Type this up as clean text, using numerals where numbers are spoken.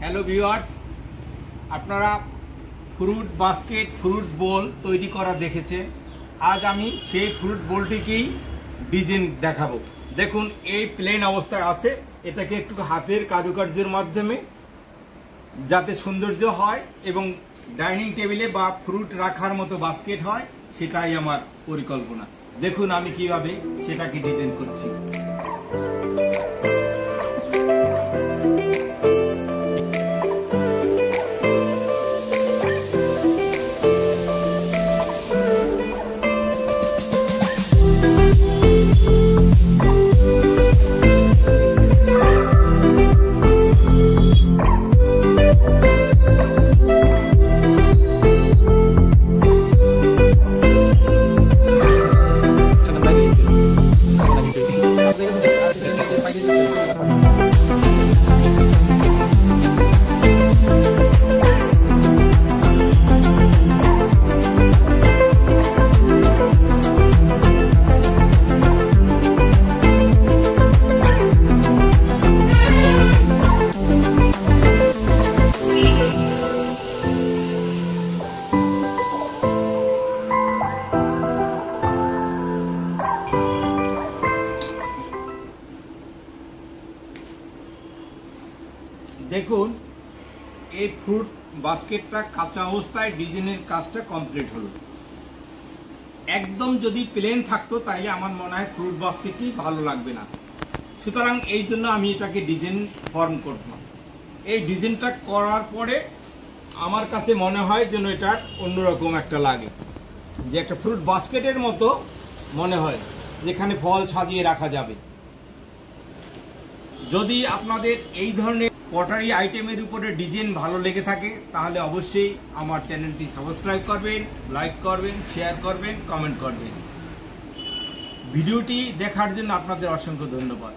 Hello viewers, আপনারা fruit basket fruit বোল তৈরি করা দেখেছেন। আজ আমি সেই ফ্রুট বোলটিকেই ডিজাইন দেখাবো। দেখুন, এই প্লেন অবস্থায় আছে। এটাকে একটু হাতের কারুকার্যের মাধ্যমে যাতে সৌন্দর্য হয় এবং ডাইনিং টেবিলে বা ফ্রুট রাখার মতো বাস্কেট হয়, সেটাই আমার পরিকল্পনা। দেখুন আমি কিভাবে সেটাকে ডিজাইন করছি। দেখুন, এই ফ্রুট বাস্কেটটা কাঁচা অবস্থায় ডিজাইনের কাজটা কমপ্লিট হলো। একদম যদি প্লেন থাকতো তাহলে আমার মনে হয় ফ্রুট বাস্কেটটি ভালো লাগবে না। সুতরাং এই জন্য আমি এটাকে ডিজাইন ফর্ম করলাম। এই ডিজাইনটা করার পরে আমার কাছে মনে হয় যেন এটা অন্যরকম একটা লাগে, যে একটা ফ্রুট বাস্কেটের মতো মনে হয়, যেখানে ফল সাজিয়ে রাখা যাবে। যদি আপনাদের এই ধরনের পটারি আইটেমের উপরে ডিজাইন ভালো লেগে থাকে তাহলে অবশ্যই আমার চ্যানেলটি সাবস্ক্রাইব করবেন, লাইক করবেন, শেয়ার করবেন, কমেন্ট করবেন। ভিডিওটি দেখার জন্য আপনাদের অসংখ্য ধন্যবাদ।